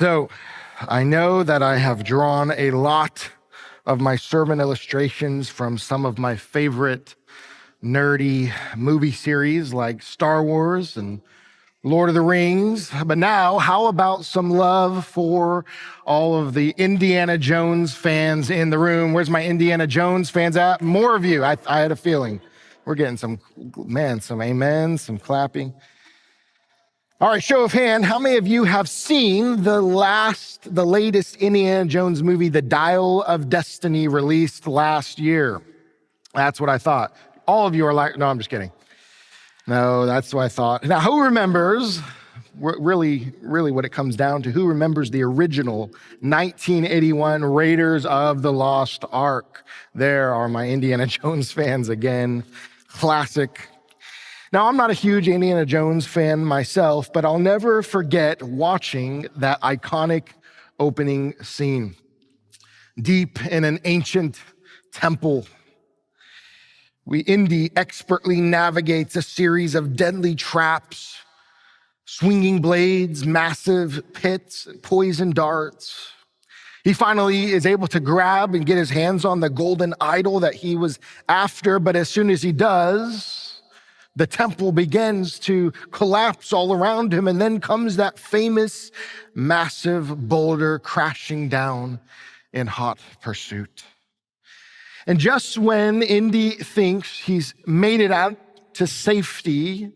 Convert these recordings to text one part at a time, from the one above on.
So I know that I have drawn a lot of my sermon illustrations from some of my favorite nerdy movie series like Star Wars and Lord of the Rings. But now, how about some love for all of the Indiana Jones fans in the room? Where's my Indiana Jones fans at? More of you. I had a feeling. We're getting some amens, some clapping. All right, show of hand, how many of you have seen the latest Indiana Jones movie, The Dial of Destiny, released last year? That's what I thought. All of you are like, no, I'm just kidding. No, that's what I thought. Now, who remembers, really what it comes down to, who remembers the original 1981 Raiders of the Lost Ark? There are my Indiana Jones fans again. Classic. Now, I'm not a huge Indiana Jones fan myself, but I'll never forget watching that iconic opening scene. Deep in an ancient temple, Indy expertly navigates a series of deadly traps, swinging blades, massive pits, poison darts. He finally is able to grab and get his hands on the golden idol that he was after, but as soon as he does, the temple begins to collapse all around him, and then comes that famous massive boulder crashing down in hot pursuit. And just when Indy thinks he's made it out to safety,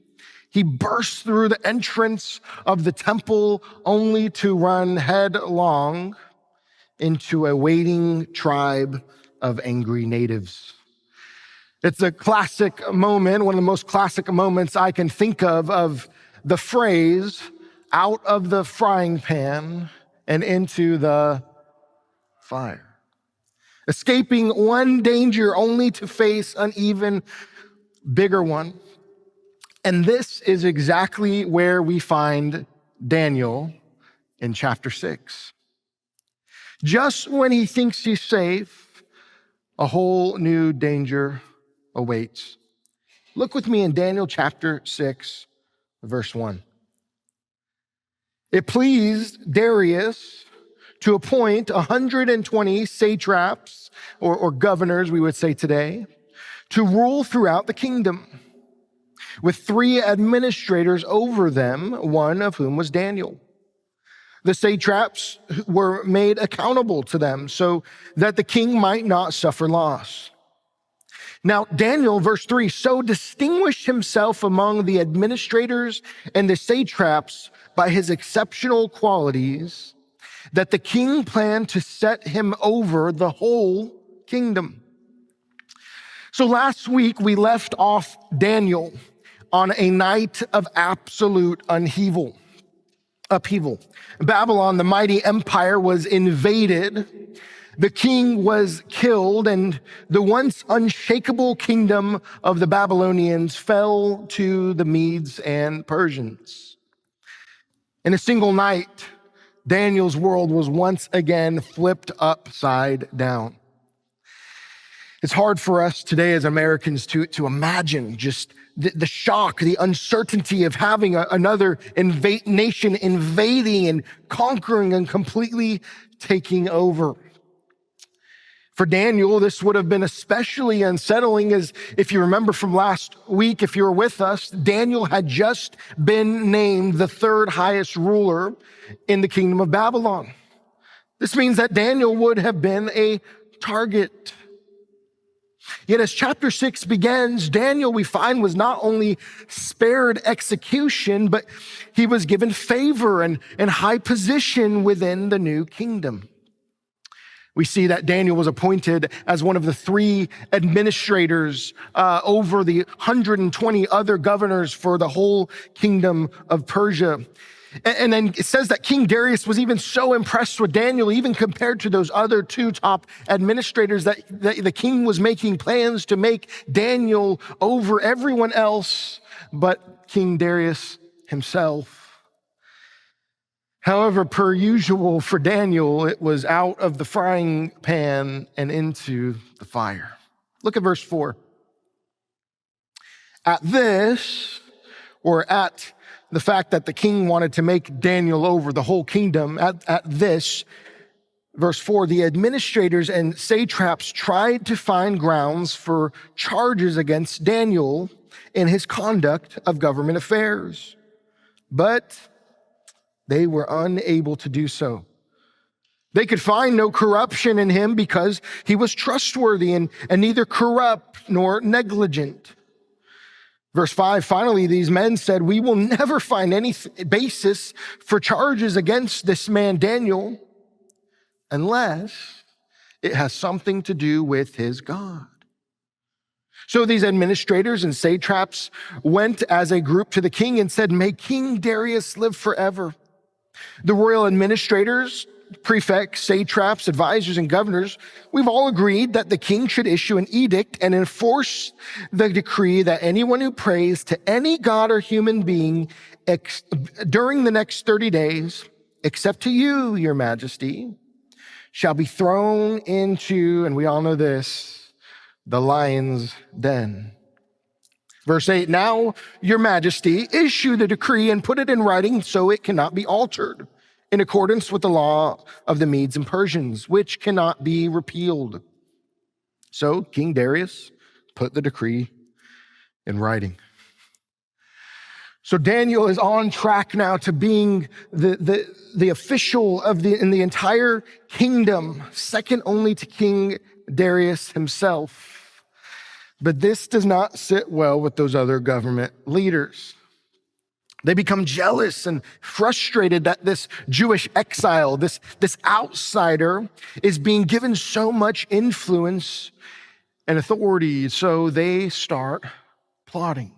he bursts through the entrance of the temple only to run headlong into a waiting tribe of angry natives. It's a classic moment, one of the most classic moments I can think of the phrase, out of the frying pan and into the fire. Escaping one danger only to face an even bigger one. And this is exactly where we find Daniel in chapter 6. Just when he thinks he's safe, a whole new danger awaits. Look with me in Daniel chapter 6, verse 1. It pleased Darius to appoint 120 satraps, or governors, we would say today, to rule throughout the kingdom, with 3 administrators over them, one of whom was Daniel. The satraps were made accountable to them so that the king might not suffer loss. Now, Daniel, verse 3, so distinguished himself among the administrators and the satraps by his exceptional qualities that the king planned to set him over the whole kingdom. So last week, we left off Daniel on a night of absolute upheaval. Babylon, the mighty empire, was invaded. The king was killed, and the once unshakable kingdom of the Babylonians fell to the Medes and Persians. In a single night, Daniel's world was once again flipped upside down. It's hard for us today as Americans to imagine just the shock, the uncertainty of having another nation invading and conquering and completely taking over. For Daniel, this would have been especially unsettling, as if you remember from last week, if you were with us, Daniel had just been named the 3rd highest ruler in the kingdom of Babylon. This means that Daniel would have been a target. Yet as chapter 6 begins, Daniel, we find, was not only spared execution, but he was given favor and high position within the new kingdom. We see that Daniel was appointed as one of the 3 administrators over the 120 other governors for the whole kingdom of Persia. And then it says that King Darius was even so impressed with Daniel, even compared to those other 2 top administrators, that the king was making plans to make Daniel over everyone else but King Darius himself. However, per usual for Daniel, it was out of the frying pan and into the fire. Look at verse 4. At the fact that the king wanted to make Daniel over the whole kingdom. At this, verse 4, the administrators and satraps tried to find grounds for charges against Daniel in his conduct of government affairs, but they were unable to do so. They could find no corruption in him because he was trustworthy and neither corrupt nor negligent. Verse 5, finally, these men said, we will never find any basis for charges against this man Daniel unless it has something to do with his God. So these administrators and satraps went as a group to the king and said, may King Darius live forever. The royal administrators, prefects, satraps, advisors, and governors, we've all agreed that the king should issue an edict and enforce the decree that anyone who prays to any god or human being during the next 30 days, except to you, your majesty, shall be thrown into, and we all know this, the lion's den. Verse 8, now, your majesty, issue the decree and put it in writing so it cannot be altered, in accordance with the law of the Medes and Persians, which cannot be repealed. So King Darius put the decree in writing. So Daniel is on track now to being the official in the entire kingdom, second only to King Darius himself. But this does not sit well with those other government leaders. They become jealous and frustrated that this Jewish exile, this outsider, is being given so much influence and authority. So they start plotting.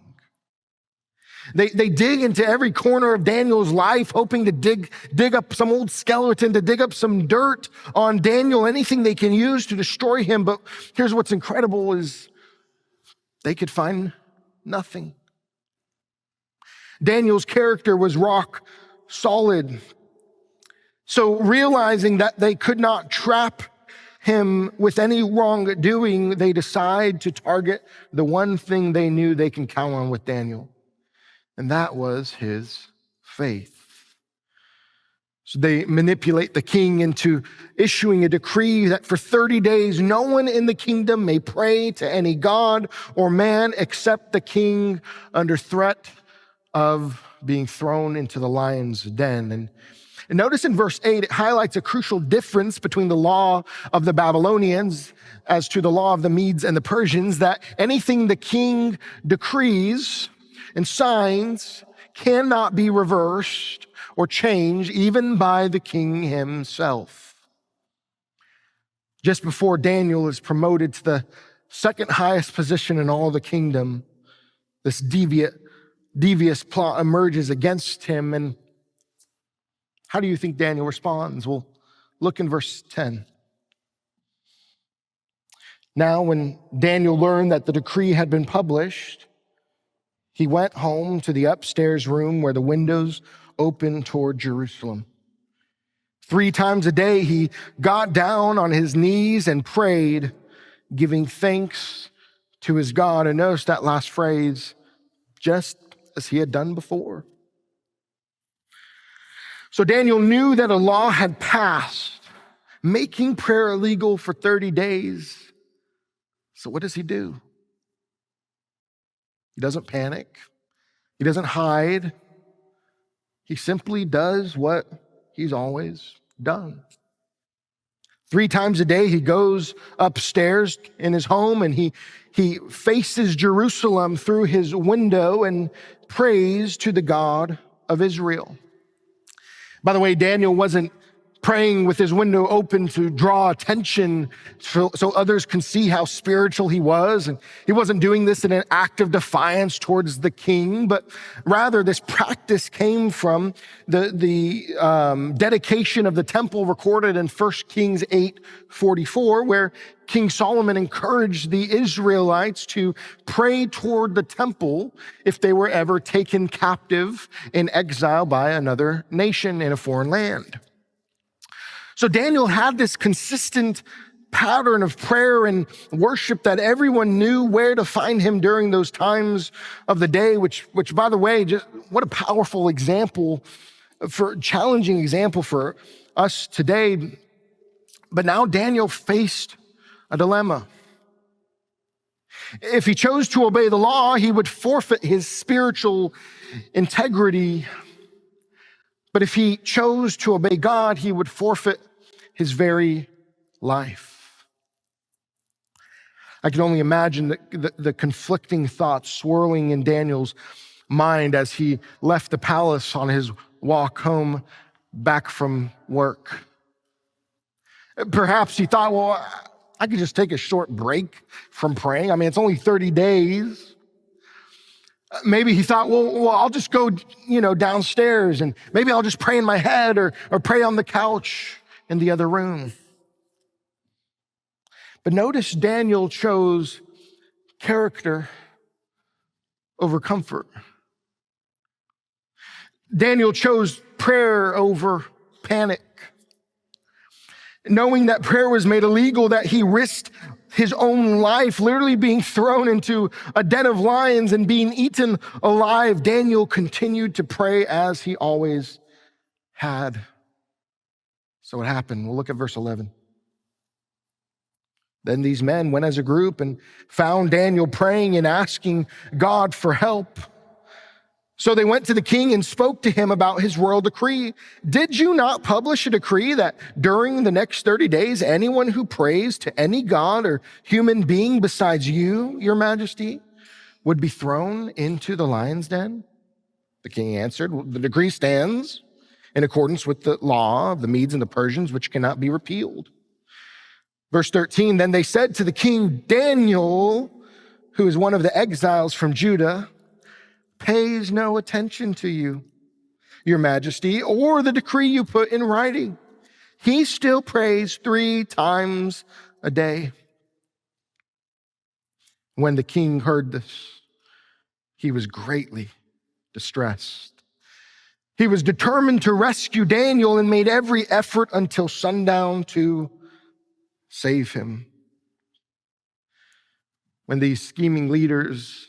They dig into every corner of Daniel's life, hoping to dig up some old skeleton, to dig up some dirt on Daniel, anything they can use to destroy him. But here's what's incredible is they could find nothing. Daniel's character was rock solid. So realizing that they could not trap him with any wrongdoing, they decide to target the one thing they knew they can count on with Daniel, and that was his faith. So they manipulate the king into issuing a decree that for 30 days, no one in the kingdom may pray to any god or man except the king, under threat of being thrown into the lion's den. And notice in verse 8, it highlights a crucial difference between the law of the Babylonians as to the law of the Medes and the Persians, that anything the king decrees and signs cannot be reversed or changed, even by the king himself. Just before Daniel is promoted to the second highest position in all the kingdom, this devious plot emerges against him. And how do you think Daniel responds? Well, look in verse 10. Now, when Daniel learned that the decree had been published, he went home to the upstairs room where the windows opened toward Jerusalem. 3 times a day, he got down on his knees and prayed, giving thanks to his God. And notice that last phrase, just as he had done before. So Daniel knew that a law had passed, making prayer illegal for 30 days. So what does he do? He doesn't panic. He doesn't hide. He simply does what he's always done. 3 times a day, he goes upstairs in his home and he faces Jerusalem through his window and prays to the God of Israel. By the way, Daniel wasn't praying with his window open to draw attention so others can see how spiritual he was. And he wasn't doing this in an act of defiance towards the king, but rather this practice came from the dedication of the temple recorded in 1 Kings 8:44, where King Solomon encouraged the Israelites to pray toward the temple if they were ever taken captive in exile by another nation in a foreign land. So Daniel had this consistent pattern of prayer and worship that everyone knew where to find him during those times of the day, which by the way, just what a powerful example challenging example for us today. But now Daniel faced a dilemma. If he chose to obey the law, he would forfeit his spiritual integrity. But if he chose to obey God, he would forfeit his very life. I can only imagine the conflicting thoughts swirling in Daniel's mind as he left the palace on his walk home back from work. Perhaps he thought, well, I could just take a short break from praying. I mean, it's only 30 days. Maybe he thought, well, I'll just go, downstairs and maybe I'll just pray in my head or pray on the couch in the other room. But notice Daniel chose character over comfort. Daniel chose prayer over panic. Knowing that prayer was made illegal, that he risked his own life, literally being thrown into a den of lions and being eaten alive, Daniel continued to pray as he always had. So what happened? We'll look at verse 11. Then these men went as a group and found Daniel praying and asking God for help. So they went to the king and spoke to him about his royal decree. Did you not publish a decree that during the next 30 days, anyone who prays to any god or human being besides you, your majesty, would be thrown into the lion's den? The king answered, well, the decree stands in accordance with the law of the Medes and the Persians, which cannot be repealed. Verse 13, then they said to the king, Daniel, who is one of the exiles from Judah, pays no attention to you, your majesty, or the decree you put in writing. He still prays 3 times a day. When the king heard this, he was greatly distressed. He was determined to rescue Daniel and made every effort until sundown to save him. When these scheming leaders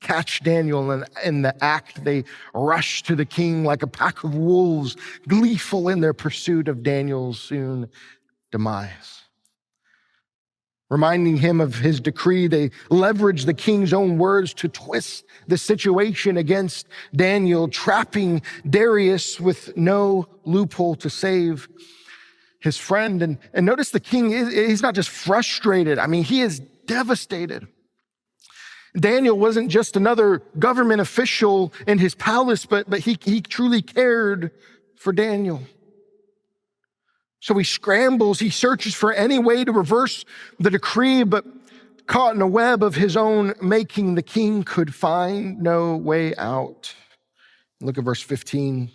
catch Daniel in the act, they rush to the king like a pack of wolves, gleeful in their pursuit of Daniel's soon demise. Reminding him of his decree, they leverage the king's own words to twist the situation against Daniel, trapping Darius with no loophole to save his friend. And notice the king, he's not just frustrated. I mean, he is devastated. Daniel wasn't just another government official in his palace, but he truly cared for Daniel. So he scrambles, he searches for any way to reverse the decree, but caught in a web of his own making, the king could find no way out. Look at verse 15.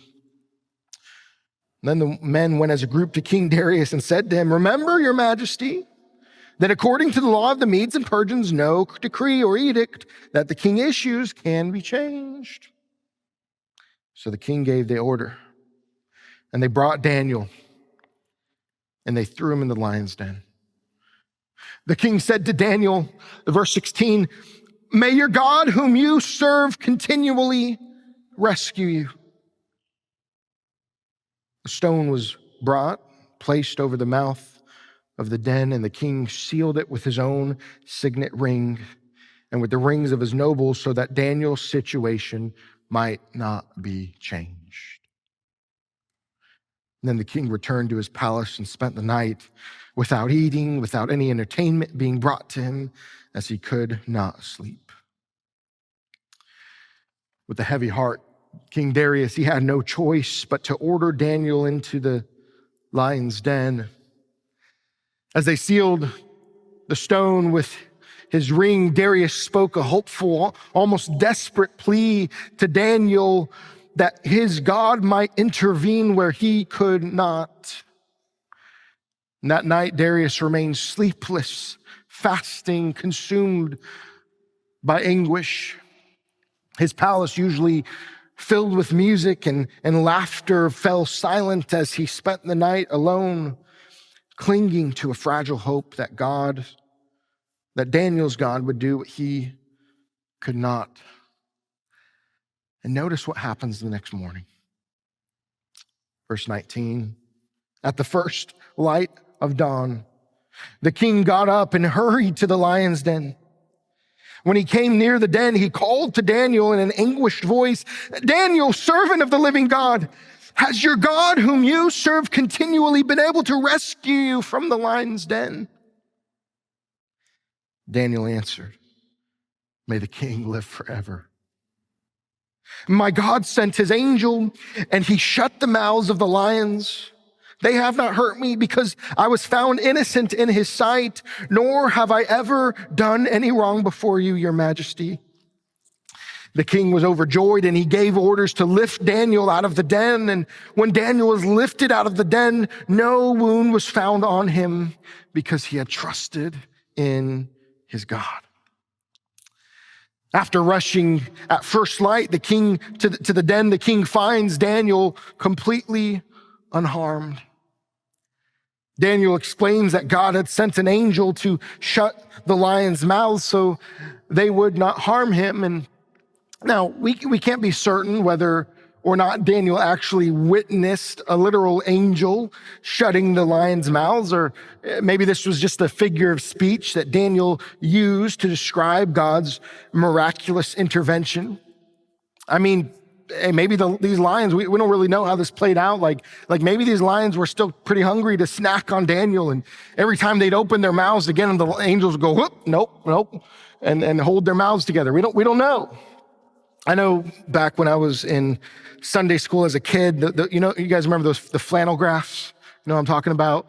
Then the men went as a group to King Darius and said to him, remember, your majesty, that according to the law of the Medes and Persians, no decree or edict that the king issues can be changed. So the king gave the order, and they brought Daniel, and they threw him in the lion's den. The king said to Daniel, verse 16, may your God whom you serve continually rescue you. A stone was brought, placed over the mouth of the den, and the king sealed it with his own signet ring and with the rings of his nobles so that Daniel's situation might not be changed. And then the king returned to his palace and spent the night without eating, without any entertainment being brought to him, as he could not sleep. With a heavy heart, King Darius, he had no choice but to order Daniel into the lion's den. As they sealed the stone with his ring, Darius spoke a hopeful, almost desperate plea to Daniel that his God might intervene where he could not. And that night, Darius remained sleepless, fasting, consumed by anguish. His palace, usually filled with music and laughter, fell silent as he spent the night alone, clinging to a fragile hope that Daniel's God would do what he could not. And notice what happens the next morning. Verse 19, at the first light of dawn, the king got up and hurried to the lion's den. When he came near the den, he called to Daniel in an anguished voice, "Daniel, servant of the living God, has your God whom you serve continually been able to rescue you from the lion's den?" Daniel answered, "May the king live forever. My God sent his angel, and he shut the mouths of the lions. They have not hurt me because I was found innocent in his sight, nor have I ever done any wrong before you, your majesty." The king was overjoyed, and he gave orders to lift Daniel out of the den. And when Daniel was lifted out of the den, no wound was found on him because he had trusted in his God. After rushing at first light, the king to the den, the king finds Daniel completely unharmed. Daniel explains that God had sent an angel to shut the lions' mouths so they would not harm him. And now we can't be certain whether or not Daniel actually witnessed a literal angel shutting the lions' mouths, or maybe this was just a figure of speech that Daniel used to describe God's miraculous intervention. I mean, maybe these lions, we don't really know how this played out. Like maybe these lions were still pretty hungry to snack on Daniel, and every time they'd open their mouths again, the angels would go, "Whoop, nope," and hold their mouths together. We don't know. I know back when I was in Sunday school as a kid, you guys remember the flannel graphs? You know what I'm talking about?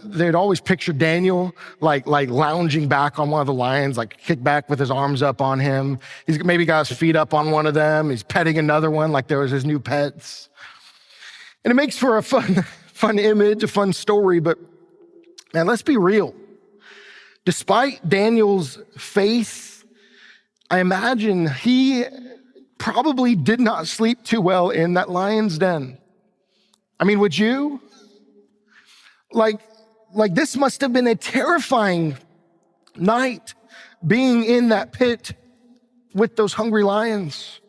They'd always picture Daniel like lounging back on one of the lions, like kicked back with his arms up on him. He's maybe got his feet up on one of them. He's petting another one like there was his new pets. And it makes for a fun image, a fun story, but man, let's be real. Despite Daniel's faith, I imagine he probably did not sleep too well in that lion's den. I mean, would you? Like this must have been a terrifying night, being in that pit with those hungry lions.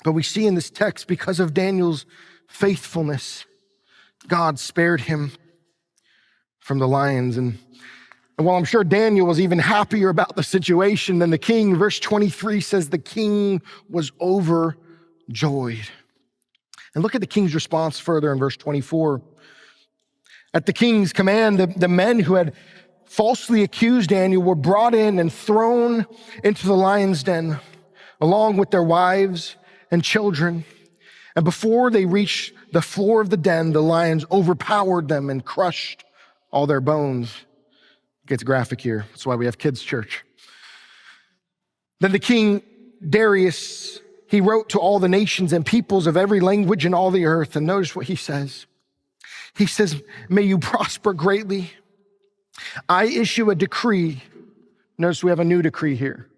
But we see in this text, because of Daniel's faithfulness, God spared him from the lions. And while I'm sure Daniel was even happier about the situation than the king, verse 23 says the king was overjoyed. And look at the king's response further in verse 24. At the king's command, the men who had falsely accused Daniel were brought in and thrown into the lion's den, along with their wives and children. And before they reached the floor of the den, the lions overpowered them and crushed all their bones. It gets graphic here. That's why we have kids' church. Then the king Darius, he wrote to all the nations and peoples of every language in all the earth. And notice what he says. He says, "May you prosper greatly. I issue a decree." Notice we have a new decree here.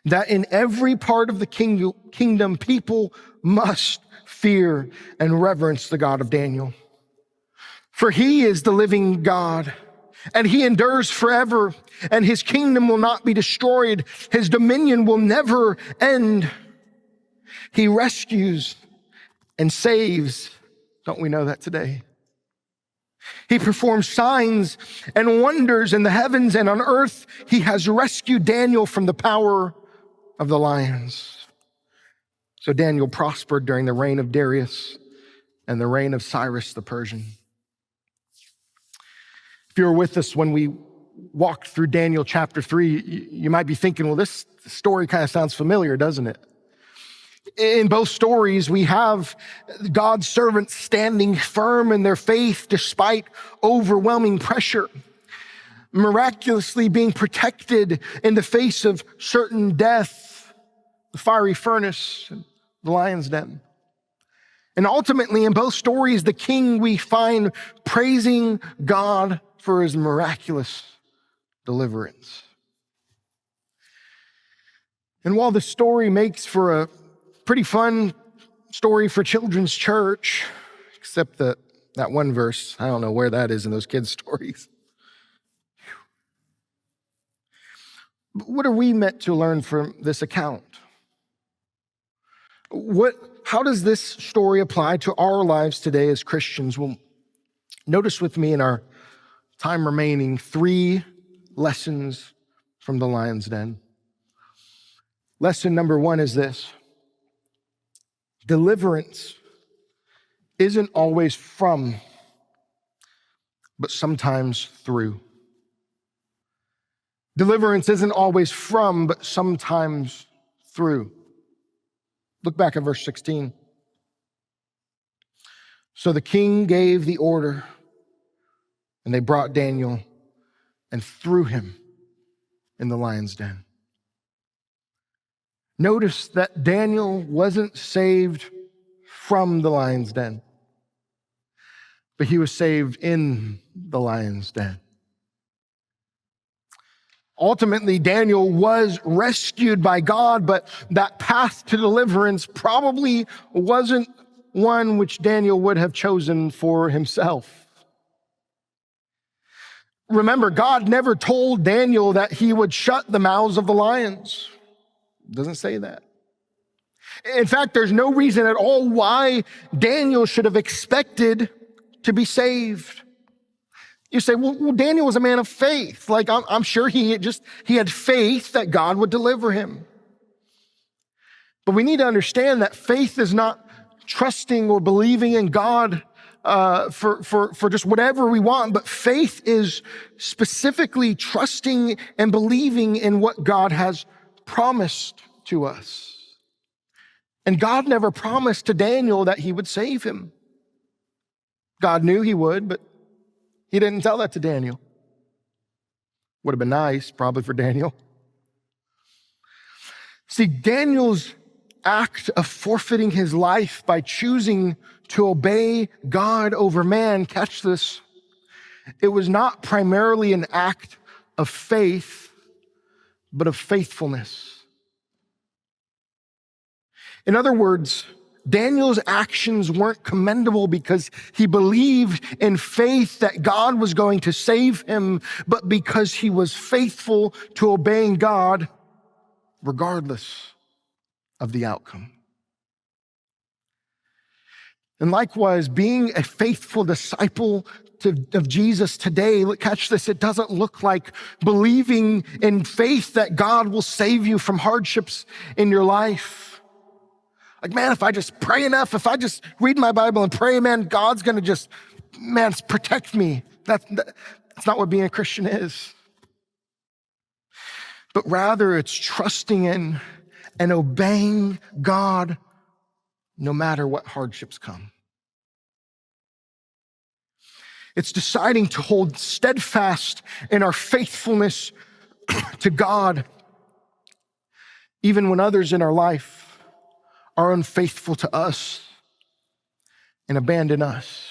"That in every part of the kingdom, people must fear and reverence the God of Daniel. For he is the living God, and he endures forever, and his kingdom will not be destroyed. His dominion will never end. He rescues and saves." Don't we know that today? "He performs signs and wonders in the heavens, and on earth he has rescued Daniel from the power of the lions." So Daniel prospered during the reign of Darius and the reign of Cyrus the Persian. If you were with us when we walked through Daniel chapter 3, you might be thinking, well, this story kind of sounds familiar, doesn't it? In both stories, we have God's servants standing firm in their faith despite overwhelming pressure, miraculously being protected in the face of certain death, the fiery furnace, and the lion's den. And ultimately, in both stories, the king we find praising God for his miraculous deliverance. And while the story makes for a pretty fun story for children's church, except that one verse. I don't know where that is in those kids' stories. But what are we meant to learn from this account? How does this story apply to our lives today as Christians? Well, notice with me in our time remaining 3 lessons from the lion's den. Lesson number 1 is this: deliverance isn't always from, but sometimes through. Deliverance isn't always from, but sometimes through. Look back at verse 16. So the king gave the order, and they brought Daniel and threw him in the lion's den. Notice that Daniel wasn't saved from the lion's den, but he was saved in the lion's den. Ultimately, Daniel was rescued by God, but that path to deliverance probably wasn't one which Daniel would have chosen for himself. Remember, God never told Daniel that he would shut the mouths of the lions. It doesn't say that. In fact, there's no reason at all why Daniel should have expected to be saved. You say, well, Daniel was a man of faith. Like, I'm sure he had faith that God would deliver him. But we need to understand that faith is not trusting or believing in God for just whatever we want, but faith is specifically trusting and believing in what God has promised to us. And God never promised to Daniel that he would save him. God knew he would, but he didn't tell that to Daniel. Would have been nice, probably, for Daniel. See, Daniel's act of forfeiting his life by choosing to obey God over man, catch this, it was not primarily an act of faith, but of faithfulness. In other words, Daniel's actions weren't commendable because he believed in faith that God was going to save him, but because he was faithful to obeying God regardless of the outcome. And likewise, being a faithful disciple of Jesus today, catch this, it doesn't look like believing in faith that God will save you from hardships in your life. Like, man, if I just pray enough, if I just read my Bible and pray, man, God's going to protect me. That's not what being a Christian is. But rather, it's trusting in and obeying God no matter what hardships come. It's deciding to hold steadfast in our faithfulness to God, even when others in our life are unfaithful to us and abandon us.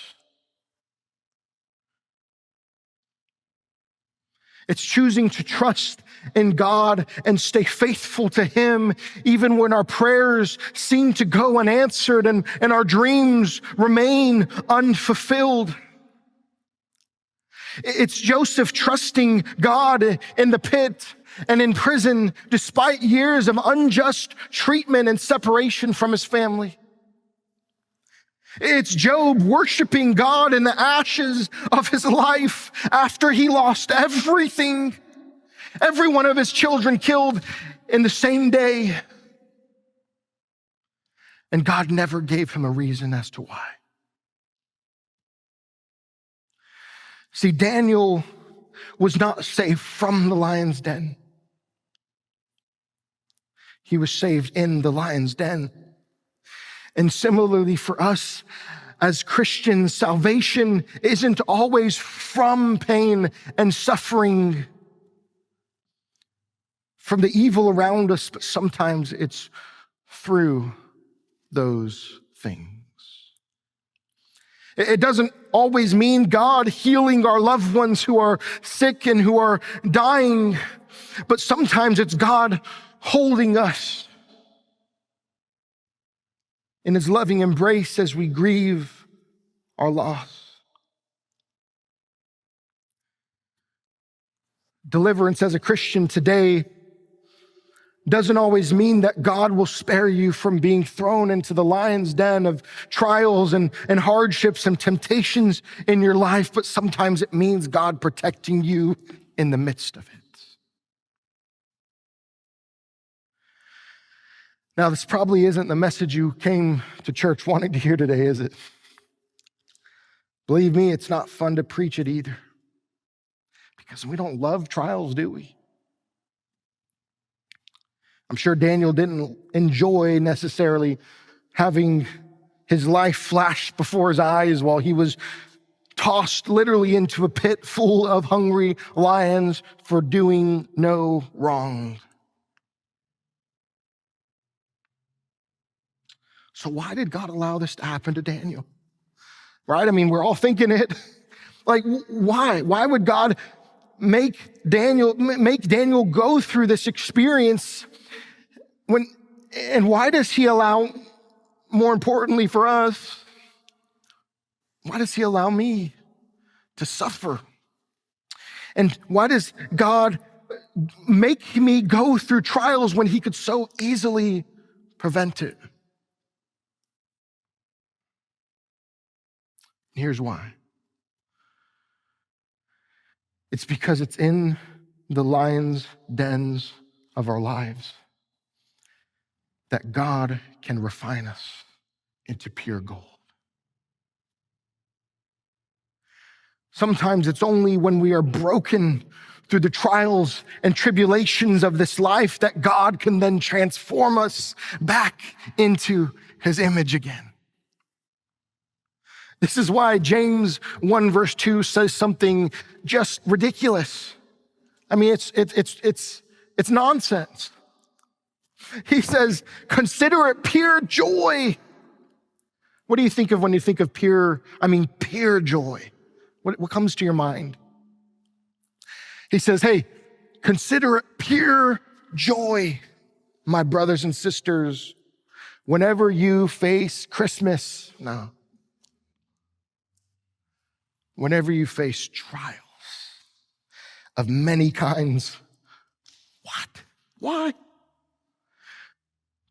It's choosing to trust in God and stay faithful to Him, even when our prayers seem to go unanswered and our dreams remain unfulfilled. It's Joseph trusting God in the pit and in prison despite years of unjust treatment and separation from his family. It's Job worshiping God in the ashes of his life after he lost everything, every one of his children killed in the same day. And God never gave him a reason as to why. See, Daniel was not saved from the lion's den. He was saved in the lion's den. And similarly for us as Christians, salvation isn't always from pain and suffering from the evil around us, but sometimes it's through those things. It doesn't always mean God healing our loved ones who are sick and who are dying, but sometimes it's God holding us in His loving embrace as we grieve our loss. Deliverance as a Christian today doesn't always mean that God will spare you from being thrown into the lion's den of trials and hardships and temptations in your life, but sometimes it means God protecting you in the midst of it. Now, this probably isn't the message you came to church wanting to hear today, is it? Believe me, it's not fun to preach it either, because we don't love trials, do we? I'm sure Daniel didn't enjoy necessarily having his life flash before his eyes while he was tossed literally into a pit full of hungry lions for doing no wrong. So why did God allow this to happen to Daniel? Right? I mean, we're all thinking it. Like, why? Why would God make Daniel go through this experience and why does he allow, more importantly for us, why does he allow me to suffer? And why does God make me go through trials when he could so easily prevent it? Here's why. It's because it's in the lion's dens of our lives that God can refine us into pure gold. Sometimes it's only when we are broken through the trials and tribulations of this life that God can then transform us back into his image again. This is why James 1 verse 2 says something just ridiculous. I mean, it's nonsense. He says, consider it pure joy. What do you think of when you think of pure joy? What comes to your mind? He says, hey, consider it pure joy, my brothers and sisters, whenever you face Christmas. No. Whenever you face trials of many kinds. What? Why?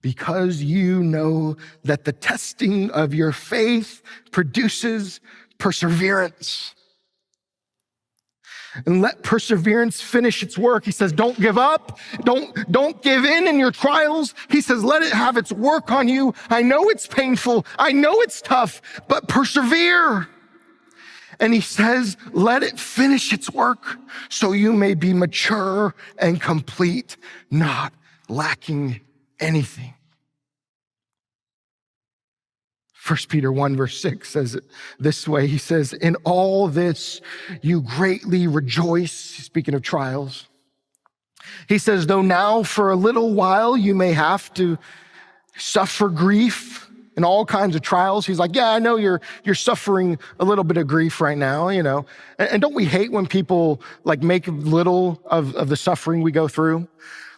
Because you know that the testing of your faith produces perseverance. And let perseverance finish its work. He says, don't give up. Don't give in your trials. He says, let it have its work on you. I know it's painful. I know it's tough, but persevere. And he says, let it finish its work so you may be mature and complete, not lacking anything. 1 Peter 1 verse 6 says it this way. He says, in all this you greatly rejoice. Speaking of trials. He says, though now for a little while you may have to suffer grief and all kinds of trials. He's like, yeah, I know you're suffering a little bit of grief right now, you know. And don't we hate when people like make little of the suffering we go through?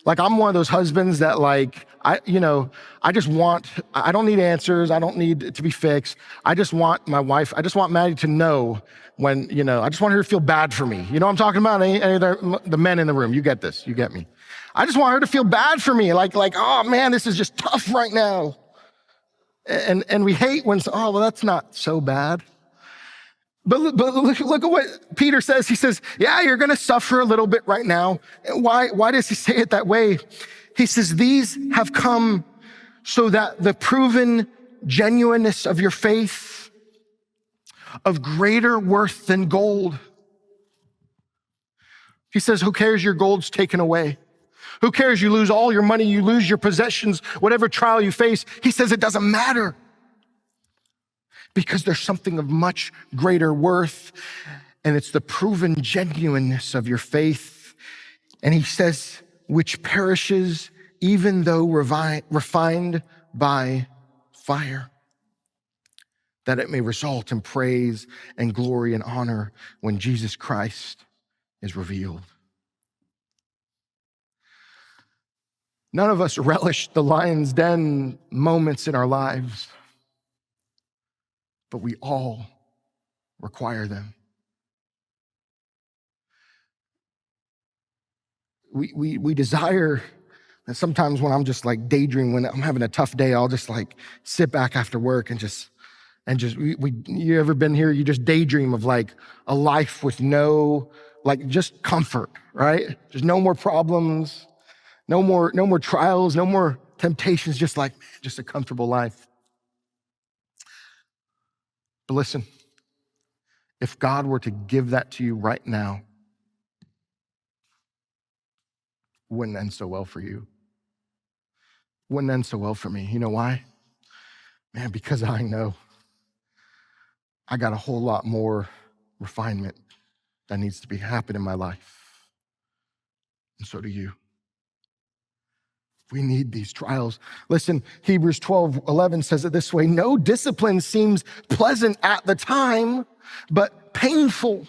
Like, I'm one of those husbands that I don't need answers. I don't need it to be fixed. I just want my wife, I just want Maddie to know when, I just want her to feel bad for me. You know what I'm talking about? Any of the men in the room, you get this, you get me. I just want her to feel bad for me. Like, oh man, this is just tough right now. And we hate when, oh, well, that's not so bad. But look at what Peter says. He says, yeah, you're going to suffer a little bit right now. Why does he say it that way? He says, these have come so that the proven genuineness of your faith, of greater worth than gold. He says, who cares your gold's taken away? Who cares you lose all your money, you lose your possessions, whatever trial you face? He says it doesn't matter. Because there's something of much greater worth, and it's the proven genuineness of your faith. And he says, which perishes even though refined by fire, that it may result in praise and glory and honor when Jesus Christ is revealed. None of us relish the lion's den moments in our lives, but we all require them. We desire, and sometimes when I'm just like daydreaming, when I'm having a tough day, I'll just like sit back after work and you ever been here? You just daydream of like a life with no, like just comfort, right? There's no more problems, no more trials, no more temptations, just like, man, just a comfortable life. But listen, if God were to give that to you right now, wouldn't end so well for you. Wouldn't end so well for me. You know why? Man, because I know I got a whole lot more refinement that needs to be happening in my life. And so do you. We need these trials. Listen, Hebrews 12:11 says it this way: no discipline seems pleasant at the time, but painful.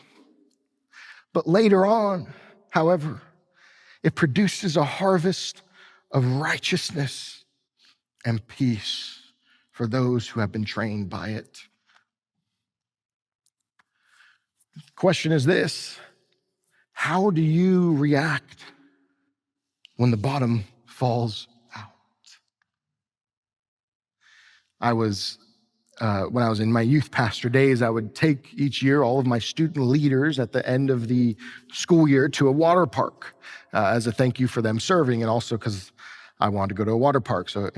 But later on, however, it produces a harvest of righteousness and peace for those who have been trained by it. The question is this: how do you react when the bottom falls out? When I was in my youth pastor days, I would take each year all of my student leaders at the end of the school year to a water park as a thank you for them serving, and also because I wanted to go to a water park. So,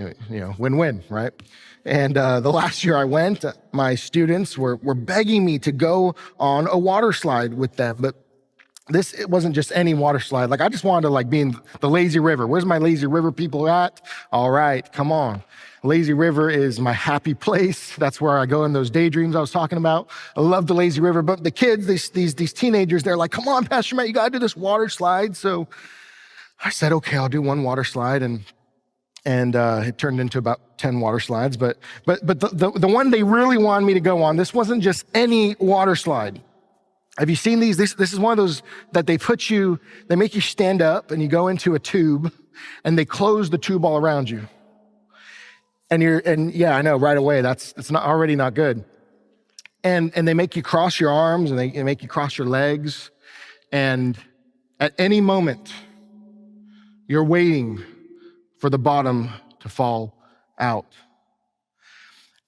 win-win, right? And the last year I went, my students were begging me to go on a water slide with them. But it wasn't just any water slide. Like, I just wanted to like be in the lazy river. Where's my lazy river people at? All right, come on. Lazy river is my happy place. That's where I go in those daydreams I was talking about. I love the lazy river. But the kids, these teenagers, they're like, come on, Pastor Matt, you gotta do this water slide. So I said, okay, I'll do one water slide. And it turned into about 10 water slides. But the one they really wanted me to go on, this wasn't just any water slide. Have you seen these? This is one of those that they make you stand up and you go into a tube and they close the tube all around you. And yeah, I know right away, it's not already not good. And they make you cross your arms and they make you cross your legs. And at any moment, you're waiting for the bottom to fall out.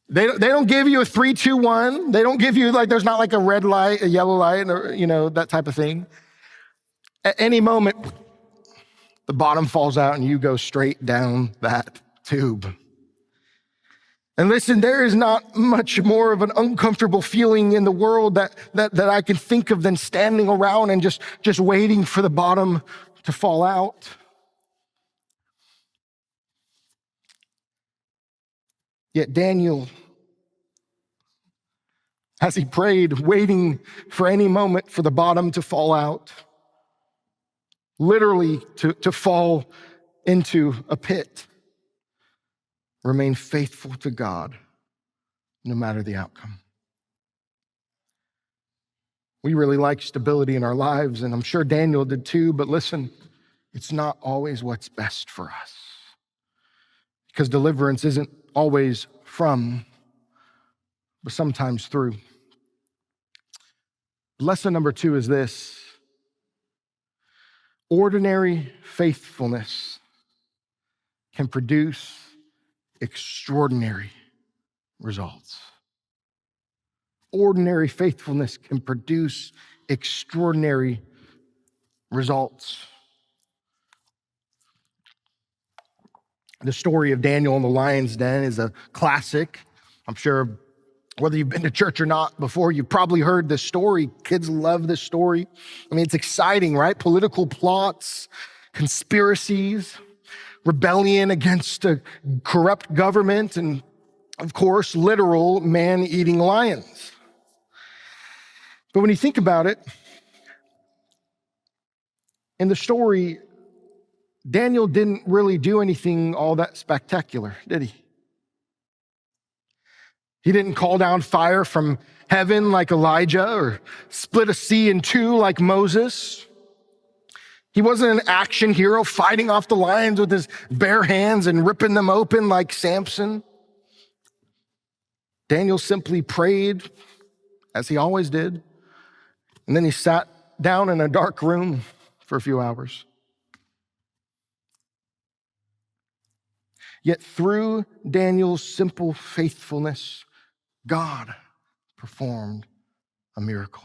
They don't give you a 3, 2, 1. They don't give you there's not like a red light, a yellow light, or, that type of thing. At any moment, the bottom falls out and you go straight down that tube. And listen, there is not much more of an uncomfortable feeling in the world that I can think of than standing around and just waiting for the bottom to fall out. Yet Daniel, as he prayed, waiting for any moment for the bottom to fall out, literally to fall into a pit, remained faithful to God no matter the outcome. We really like stability in our lives, and I'm sure Daniel did too, but listen, it's not always what's best for us. Because deliverance isn't always from, but sometimes through. Lesson number 2 is this: ordinary faithfulness can produce extraordinary results. Ordinary faithfulness can produce extraordinary results. The story of Daniel in the lion's den is a classic. I'm sure whether you've been to church or not before, you've probably heard this story. Kids love this story. I mean, it's exciting, right? Political plots, conspiracies, rebellion against a corrupt government, and of course, literal man-eating lions. But when you think about it, in the story, Daniel didn't really do anything all that spectacular, did he? He didn't call down fire from heaven like Elijah or split a sea in two like Moses. He wasn't an action hero fighting off the lions with his bare hands and ripping them open like Samson. Daniel simply prayed as he always did. And then he sat down in a dark room for a few hours. Yet through Daniel's simple faithfulness, God performed a miracle.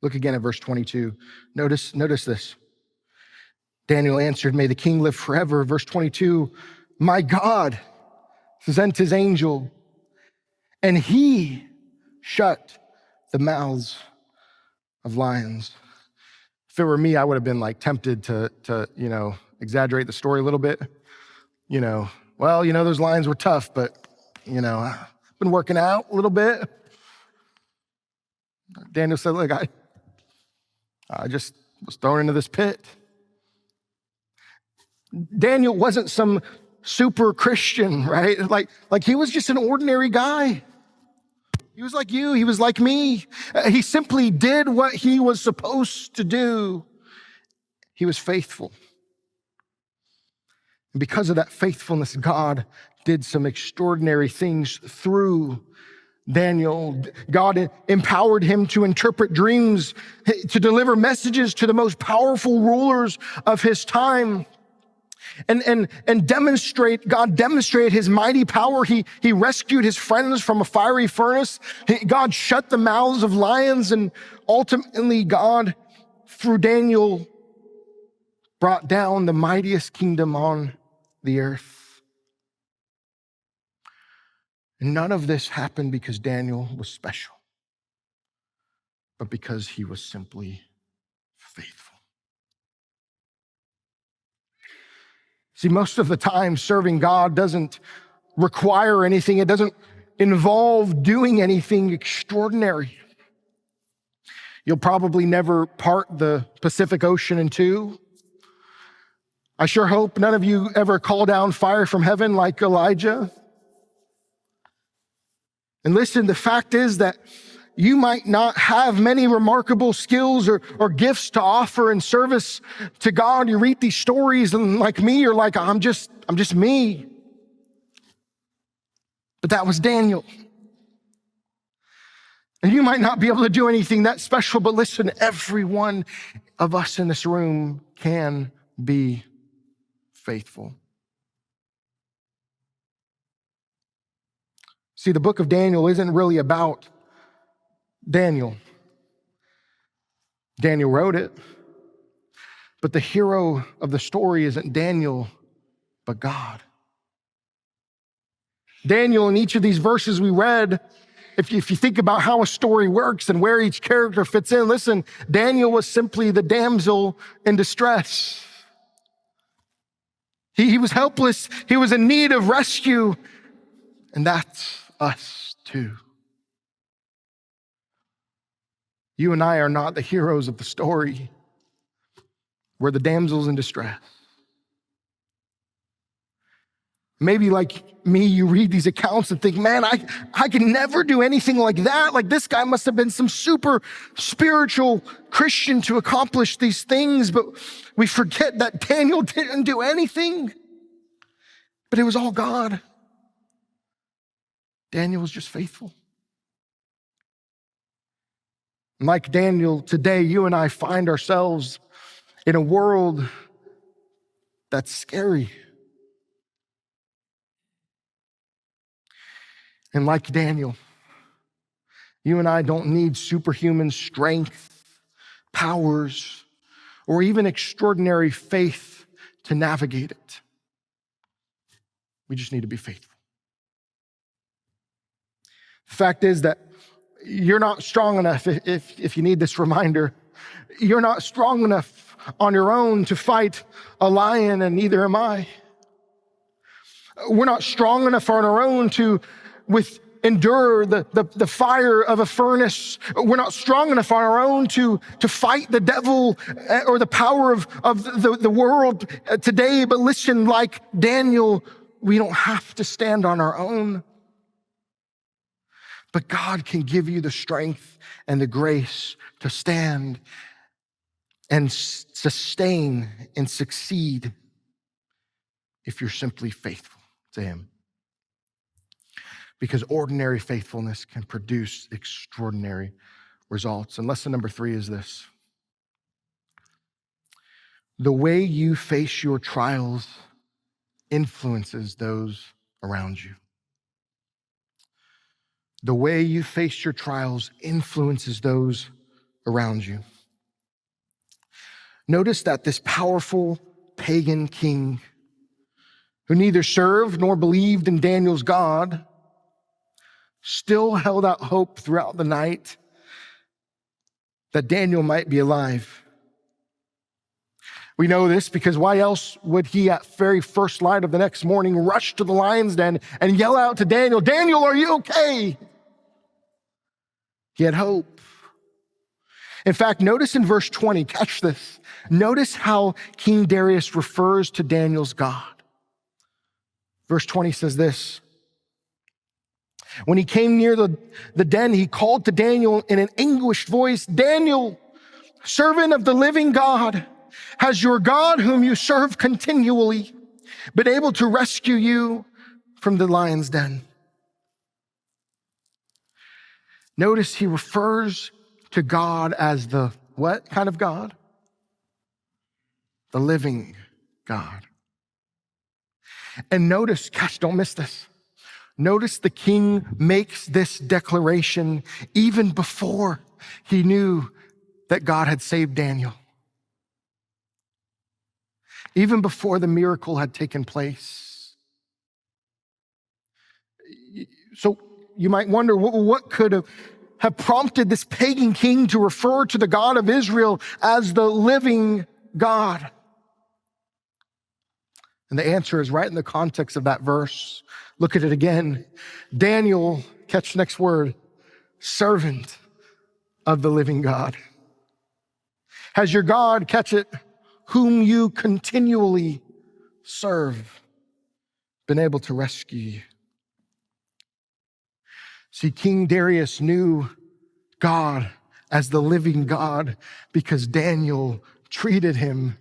Look again at verse 22. Notice this. Daniel answered, "May the king live forever." Verse 22, "My God sent his angel, and he shut the mouths of lions." If it were me, I would have been like tempted to exaggerate the story a little bit. Those lions were tough, but I've been working out a little bit. Daniel said, "Look, I just was thrown into this pit." Daniel wasn't some super Christian, right? Like he was just an ordinary guy. He was like you, he was like me. He simply did what he was supposed to do. He was faithful. And because of that faithfulness, God did some extraordinary things through Daniel. God empowered him to interpret dreams, to deliver messages to the most powerful rulers of his time. And God demonstrated his mighty power. He rescued his friends from a fiery furnace. God shut the mouths of lions, and ultimately God, through Daniel, brought down the mightiest kingdom on the earth. And none of this happened because Daniel was special, but because he was simply faithful. See, most of the time, serving God doesn't require anything. It doesn't involve doing anything extraordinary. You'll probably never part the Pacific Ocean in two. I sure hope none of you ever call down fire from heaven like Elijah. And listen, the fact is that you might not have many remarkable skills or gifts to offer in service to God. You read these stories and like me, you're like, I'm just me. But that was Daniel. And you might not be able to do anything that special, but listen, every one of us in this room can be faithful. See, the book of Daniel isn't really about Daniel. Daniel wrote it, but the hero of the story isn't Daniel, but God. Daniel, in each of these verses we read, if you think about how a story works and where each character fits in, listen, Daniel was simply the damsel in distress. He was helpless. He was in need of rescue. And that's us too. You and I are not the heroes of the story. We're the damsels in distress. Maybe like me, you read these accounts and think, man, I can never do anything like that. Like this guy must have been some super spiritual Christian to accomplish these things. But we forget that Daniel didn't do anything, but it was all God. Daniel was just faithful. And like Daniel, today you and I find ourselves in a world that's scary. And like Daniel, you and I don't need superhuman strength, powers, or even extraordinary faith to navigate it. We just need to be faithful. The fact is that you're not strong enough, if you need this reminder, you're not strong enough on your own to fight a lion, and neither am I. We're not strong enough on our own to endure the fire of a furnace. We're not strong enough on our own to fight the devil or the power of the world today. But listen, like Daniel, we don't have to stand on our own. But God can give you the strength and the grace to stand and sustain and succeed if you're simply faithful to Him. because ordinary faithfulness can produce extraordinary results. And lesson number 3 is this: the way you face your trials influences those around you. The way you face your trials influences those around you. Notice that this powerful pagan king, who neither served nor believed in Daniel's God, still held out hope throughout the night that Daniel might be alive. We know this because why else would he at very first light of the next morning rush to the lion's den and yell out to Daniel, "Daniel, are you okay?" He had hope. In fact, notice in verse 20, catch this. Notice how King Darius refers to Daniel's God. Verse 20 says this: when he came near the den, he called to Daniel in an anguished voice, "Daniel, servant of the living God, has your God, whom you serve continually, been able to rescue you from the lion's den?" Notice he refers to God as the what kind of God? The living God. And notice, gosh, don't miss this. Notice the king makes this declaration even before he knew that God had saved Daniel. Even before the miracle had taken place. So you might wonder, what could have prompted this pagan king to refer to the God of Israel as the living God? And the answer is right in the context of that verse. Look at it again. Daniel, catch the next word, servant of the living God. Has your God, catch it, whom you continually serve, been able to rescue you? See, King Darius knew God as the living God because Daniel treated him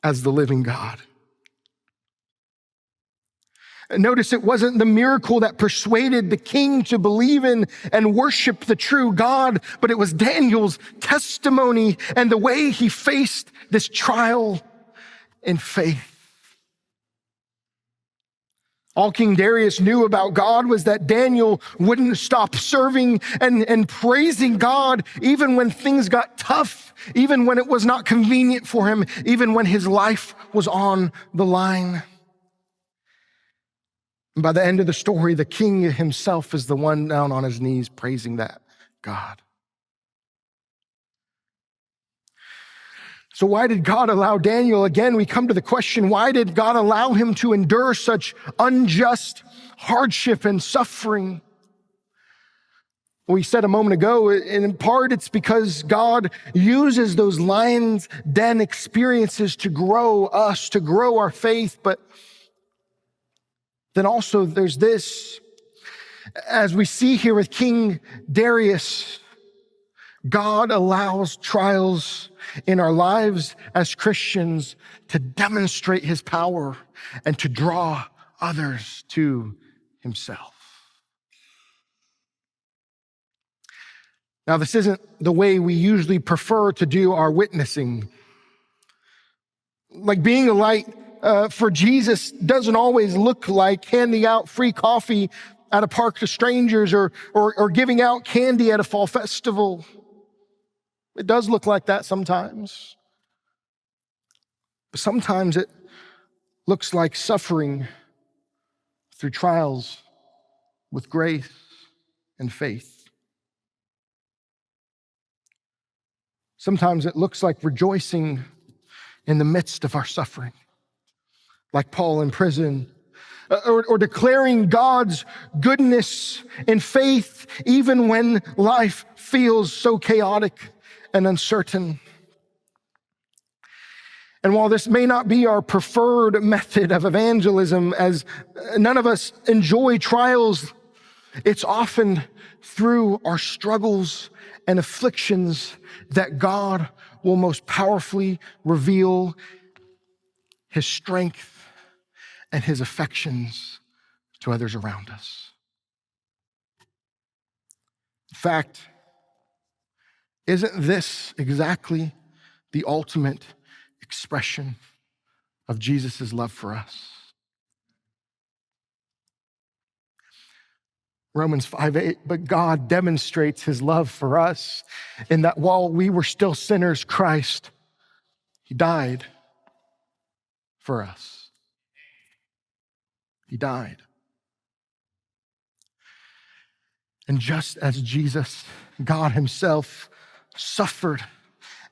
as the living God. Notice it wasn't the miracle that persuaded the king to believe in and worship the true God, but it was Daniel's testimony and the way he faced this trial in faith. All King Darius knew about God was that Daniel wouldn't stop serving and praising God even when things got tough, even when it was not convenient for him, even when his life was on the line. And by the end of the story, the king himself is the one down on his knees praising that God. So why did God allow Daniel? Again, we come to the question, why did God allow him to endure such unjust hardship and suffering? We said a moment ago, in part it's because God uses those lion's den experiences to grow us, to grow our faith, but then also there's this, as we see here with King Darius, God allows trials in our lives as Christians to demonstrate his power and to draw others to himself. Now, this isn't the way we usually prefer to do our witnessing. Like being a light for Jesus doesn't always look like handing out free coffee at a park to strangers or giving out candy at a fall festival. It does look like that sometimes. But sometimes it looks like suffering through trials with grace and faith. Sometimes it looks like rejoicing in the midst of our suffering, like Paul in prison, or declaring God's goodness in faith even when life feels so chaotic and uncertain. And while this may not be our preferred method of evangelism, as none of us enjoy trials, it's often through our struggles and afflictions that God will most powerfully reveal his strength and his affections to others around us. In fact, isn't this exactly the ultimate expression of Jesus' love for us? Romans 5:8, but God demonstrates his love for us in that while we were still sinners, Christ, he died for us. He died. And just as Jesus, God himself, suffered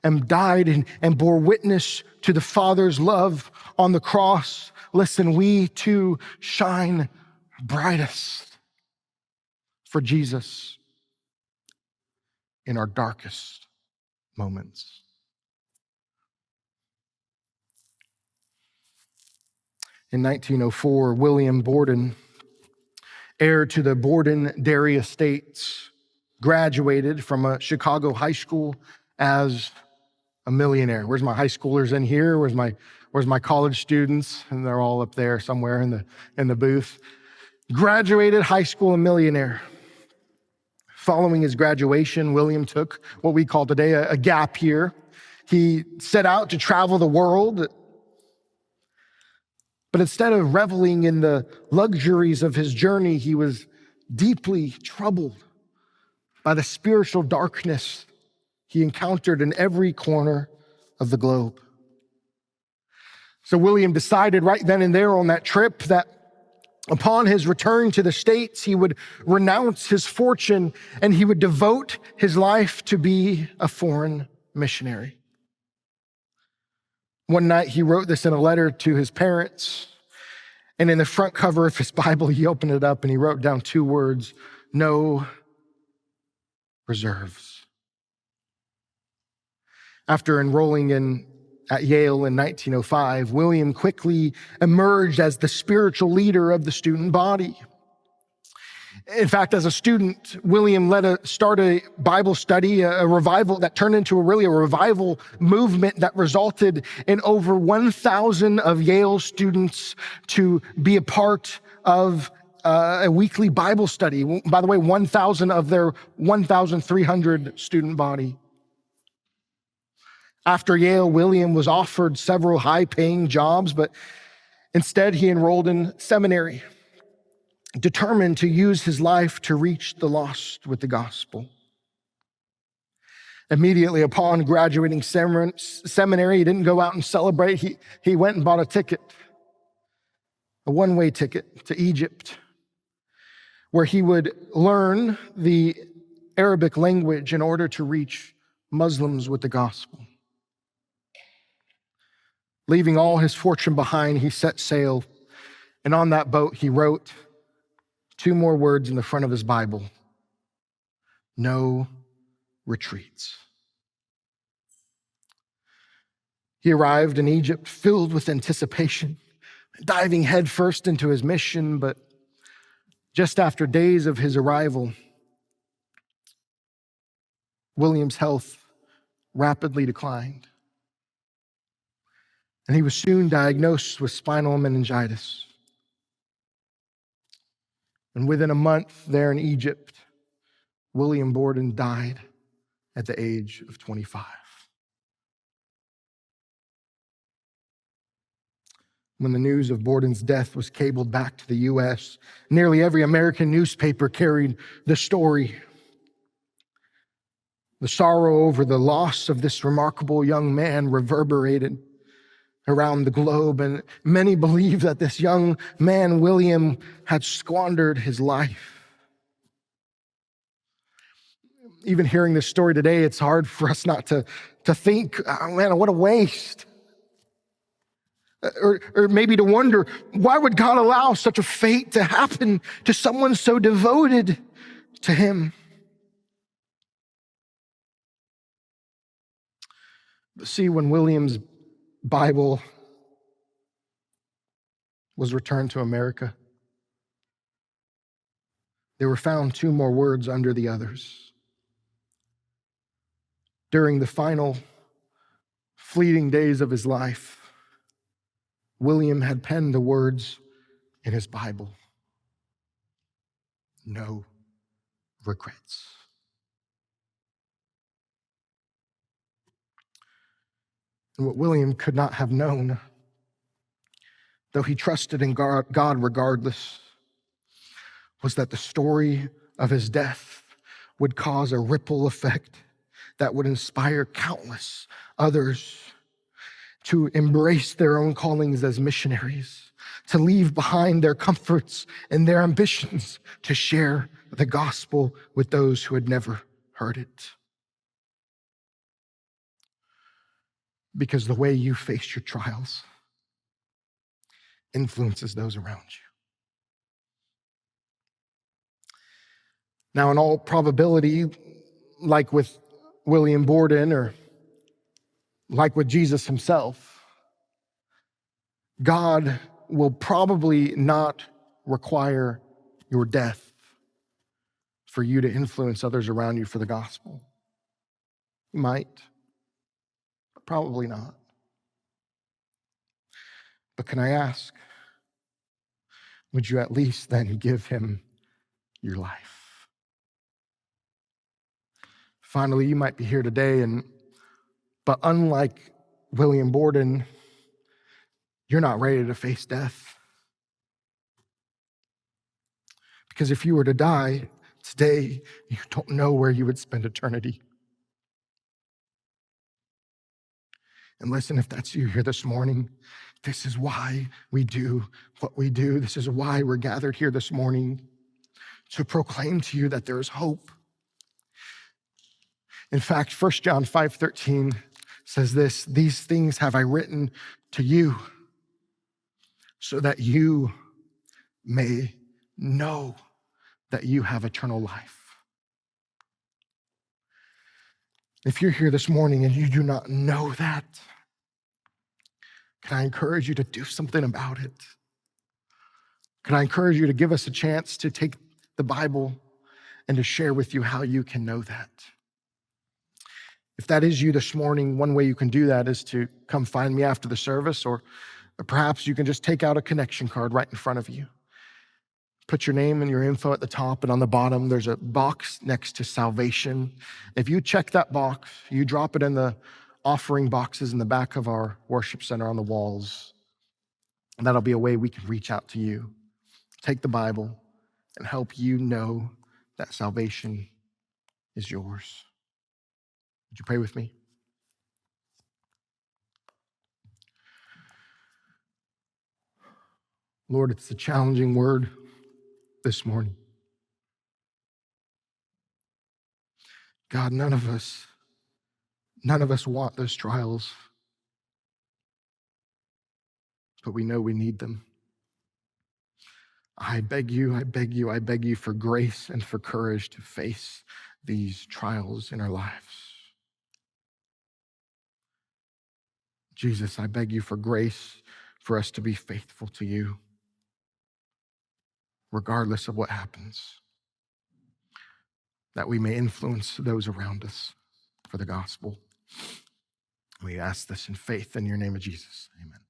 and died and bore witness to the Father's love on the cross, listen, we too shine brightest for Jesus in our darkest moments. In 1904, William Borden, heir to the Borden dairy estates, graduated from a Chicago high school as a millionaire. Where's my high schoolers in here? Where's my college students? And they're all up there somewhere in the booth. Graduated high school a millionaire. Following his graduation, William took what we call today a gap year. He set out to travel the world, but instead of reveling in the luxuries of his journey, he was deeply troubled by the spiritual darkness he encountered in every corner of the globe. So William decided right then and there on that trip that upon his return to the States, he would renounce his fortune and he would devote his life to be a foreign missionary. One night he wrote this in a letter to his parents, and in the front cover of his Bible, he opened it up and he wrote down two words: no reserves. After enrolling at Yale in 1905, William quickly emerged as the spiritual leader of the student body. In fact, as a student, William start a Bible study, a revival that turned into a revival movement that resulted in over 1,000 of Yale students to be a part of a weekly Bible study. By the way, 1,000 of their 1,300 student body. After Yale, William was offered several high-paying jobs, but instead he enrolled in seminary, determined to use his life to reach the lost with the gospel. Immediately upon graduating seminary, he didn't go out and celebrate. He went and bought a ticket, a one-way ticket to Egypt, where he would learn the Arabic language in order to reach Muslims with the gospel. Leaving all his fortune behind, he set sail, and on that boat he wrote two more words in the front of his Bible: no retreats. He arrived in Egypt filled with anticipation, diving headfirst into his mission, but just after days of his arrival, William's health rapidly declined, and he was soon diagnosed with spinal meningitis. And within a month there in Egypt, William Borden died at the age of 25. When the news of Borden's death was cabled back to the U.S., nearly every American newspaper carried the story. The sorrow over the loss of this remarkable young man reverberated around the globe, and many believe that this young man, William, had squandered his life. Even hearing this story today, it's hard for us not to think, oh man, what a waste. Or maybe to wonder, why would God allow such a fate to happen to someone so devoted to him? But see, when William's Bible was returned to America, there were found two more words under the others. During the final fleeting days of his life, William had penned the words in his Bible: no regrets. And what William could not have known, though he trusted in God regardless, was that the story of his death would cause a ripple effect that would inspire countless others to embrace their own callings as missionaries, to leave behind their comforts and their ambitions to share the gospel with those who had never heard it. Because the way you face your trials influences those around you. Now, in all probability, like with William Borden or like with Jesus himself, God will probably not require your death for you to influence others around you for the gospel. He might, but probably not. But can I ask, would you at least then give him your life? Finally, you might be here today, but unlike William Borden, you're not ready to face death. Because if you were to die today, you don't know where you would spend eternity. And listen, if that's you here this morning, this is why we do what we do. This is why we're gathered here this morning, to proclaim to you that there is hope. In fact, 1 John 5:13 says this: "These things have I written to you so that you may know that you have eternal life." If you're here this morning and you do not know that, can I encourage you to do something about it? Can I encourage you to give us a chance to take the Bible and to share with you how you can know that? If that is you this morning, one way you can do that is to come find me after the service, or perhaps you can just take out a connection card right in front of you. Put your name and your info at the top, and on the bottom, there's a box next to salvation. If you check that box, you drop it in the offering boxes in the back of our worship center on the walls, and that'll be a way we can reach out to you, take the Bible, and help you know that salvation is yours. Would you pray with me? Lord, it's a challenging word this morning. God, none of us want those trials, but we know we need them. I beg you for grace and for courage to face these trials in our lives. Jesus, I beg you for grace for us to be faithful to you, regardless of what happens, that we may influence those around us for the gospel. We ask this in faith in your name of Jesus. Amen.